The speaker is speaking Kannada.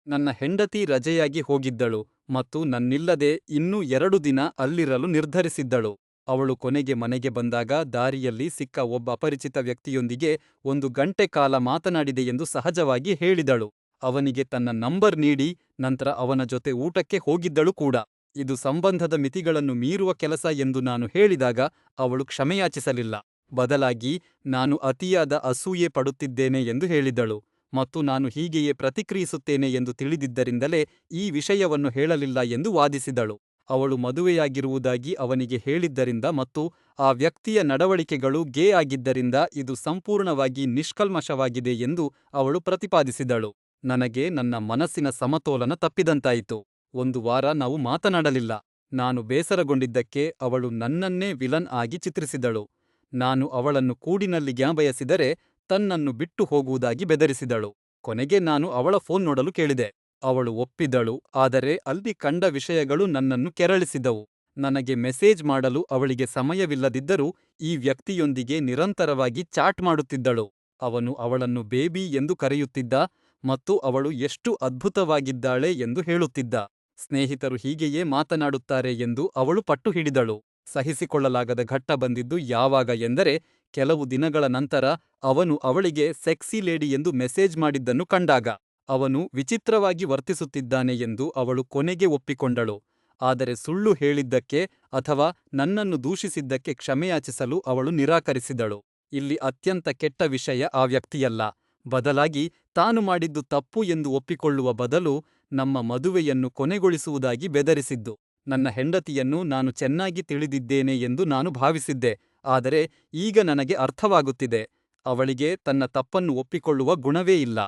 ನನ್ನ ಹೆಂಡತಿ ರಜೆಯಾಗಿ ಹೋಗಿದ್ದಳು ಮತ್ತು ನನ್ನಿಲ್ಲದೆ ಇನ್ನೂ 2 ದಿನ ಅಲ್ಲಿರಲು ನಿರ್ಧರಿಸಿದ್ದಳು. ಅವಳು ಕೊನೆಗೆ ಮನೆಗೆ ಬಂದಾಗ ದಾರಿಯಲ್ಲಿ ಸಿಕ್ಕ ಒಬ್ಬ ಅಪರಿಚಿತ ವ್ಯಕ್ತಿಯೊಂದಿಗೆ 1 ಗಂಟೆ ಕಾಲ ಮಾತನಾಡಿದೆಯೆಂದು ಸಹಜವಾಗಿ ಹೇಳಿದಳು. ಅವನಿಗೆ ತನ್ನ ನಂಬರ್ ನೀಡಿ ನಂತರ ಅವನ ಜೊತೆ ಊಟಕ್ಕೆ ಹೋಗಿದ್ದಳು ಕೂಡ. ಇದು ಸಂಬಂಧದ ಮಿತಿಗಳನ್ನು ಮೀರುವ ಕೆಲಸ ಎಂದು ನಾನು ಹೇಳಿದಾಗ ಅವಳು ಕ್ಷಮೆಯಾಚಿಸಲಿಲ್ಲ. ಬದಲಾಗಿ ನಾನು ಅತಿಯಾದ ಅಸೂಯೆ ಪಡುತ್ತಿದ್ದೇನೆ ಎಂದು ಹೇಳಿದಳು. ಮತ್ತು ನಾನು ಹೀಗೆಯೇ ಪ್ರತಿಕ್ರಿಯಿಸುತ್ತೇನೆ ಎಂದು ತಿಳಿದಿದ್ದರಿಂದಲೇ ಈ ವಿಷಯವನ್ನು ಹೇಳಲಿಲ್ಲ ಎಂದು ವಾದಿಸಿದಳು. ಅವಳು ಮದುವೆಯಾಗಿರುವುದಾಗಿ ಅವನಿಗೆ ಹೇಳಿದ್ದರಿಂದ ಮತ್ತು ಆ ವ್ಯಕ್ತಿಯ ನಡವಳಿಕೆಗಳು ಗೇ ಆಗಿದ್ದರಿಂದ ಇದು ಸಂಪೂರ್ಣವಾಗಿ ನಿಷ್ಕಲ್ಮಷವಾಗಿದೆ ಎಂದು ಅವಳು ಪ್ರತಿಪಾದಿಸಿದಳು. ನನಗೆ ನನ್ನ ಮನಸ್ಸಿನ ಸಮತೋಲನ ತಪ್ಪಿದಂತಾಯಿತು. 1 ವಾರ ನಾವು ಮಾತನಾಡಲಿಲ್ಲ. ನಾನು ಬೇಸರಗೊಂಡಿದ್ದಕ್ಕೆ ಅವಳು ನನ್ನನ್ನೇ ವಿಲನ್ ಆಗಿ ಚಿತ್ರಿಸಿದಳು. ನಾನು ಅವಳನ್ನು ಕೂಡಿನಲ್ಲಿ ಗ್ಯಾಬಯಸಿದರೆ ತನ್ನನ್ನು ಬಿಟ್ಟು ಹೋಗುವುದಾಗಿ ಬೆದರಿಸಿದಳು. ಕೊನೆಗೆ ನಾನು ಅವಳ ಫೋನ್ ನೋಡಲು ಕೇಳಿದೆ. ಅವಳು ಒಪ್ಪಿದಳು, ಆದರೆ ಅಲ್ಲಿ ಕಂಡ ವಿಷಯಗಳು ನನ್ನನ್ನು ಕೆರಳಿಸಿದವು. ನನಗೆ ಮೆಸೇಜ್ ಮಾಡಲು ಅವಳಿಗೆ ಸಮಯವಿಲ್ಲದಿದ್ದರೂ ಈ ವ್ಯಕ್ತಿಯೊಂದಿಗೆ ನಿರಂತರವಾಗಿ ಚಾಟ್ ಮಾಡುತ್ತಿದ್ದಳು. ಅವನು ಅವಳನ್ನು ಬೇಬಿ ಎಂದು ಕರೆಯುತ್ತಿದ್ದ ಮತ್ತು ಅವಳು ಎಷ್ಟು ಅದ್ಭುತವಾಗಿದ್ದಾಳೆ ಎಂದು ಹೇಳುತ್ತಿದ್ದ. ಸ್ನೇಹಿತರು ಹೀಗೆಯೇ ಮಾತನಾಡುತ್ತಾರೆ ಎಂದು ಅವಳು ಪಟ್ಟು ಹಿಡಿದಳು. ಸಹಿಸಿಕೊಳ್ಳಲಾಗದ ಘಟ್ಟ ಬಂದಿದ್ದು ಯಾವಾಗ ಎಂದರೆ, ಕೆಲವು ದಿನಗಳ ನಂತರ ಅವನು ಅವಳಿಗೆ ಸೆಕ್ಸಿ ಲೇಡಿ ಎಂದು ಮೆಸೇಜ್ ಮಾಡಿದ್ದನ್ನು ಕಂಡಾಗ. ಅವನು ವಿಚಿತ್ರವಾಗಿ ವರ್ತಿಸುತ್ತಿದ್ದಾನೆ ಎಂದು ಅವಳು ಕೊನೆಗೆ ಒಪ್ಪಿಕೊಂಡಳು. ಆದರೆ ಸುಳ್ಳು ಹೇಳಿದ್ದಕ್ಕೆ ಅಥವಾ ನನ್ನನ್ನು ದೂಷಿಸಿದ್ದಕ್ಕೆ ಕ್ಷಮೆಯಾಚಿಸಲು ಅವಳು ನಿರಾಕರಿಸಿದಳು. ಇಲ್ಲಿ ಅತ್ಯಂತ ಕೆಟ್ಟ ವಿಷಯ ಆ ವ್ಯಕ್ತಿಯಲ್ಲ, ಬದಲಾಗಿ ತಾನು ಮಾಡಿದ್ದು ತಪ್ಪು ಎಂದು ಒಪ್ಪಿಕೊಳ್ಳುವ ಬದಲು ನಮ್ಮ ಮದುವೆಯನ್ನು ಕೊನೆಗೊಳಿಸುವುದಾಗಿ ಬೆದರಿಸಿದ್ದು. ನನ್ನ ಹೆಂಡತಿಯನ್ನು ನಾನು ಚೆನ್ನಾಗಿ ತಿಳಿದಿದ್ದೇನೆ ಎಂದು ನಾನು ಭಾವಿಸಿದ್ದೆ, ಆದರೆ ಈಗ ನನಗೆ ಅರ್ಥವಾಗುತ್ತಿದೆ. ಅವಳಿಗೆ ತನ್ನ ತಪ್ಪನ್ನು ಒಪ್ಪಿಕೊಳ್ಳುವ ಗುಣವೇ ಇಲ್ಲ.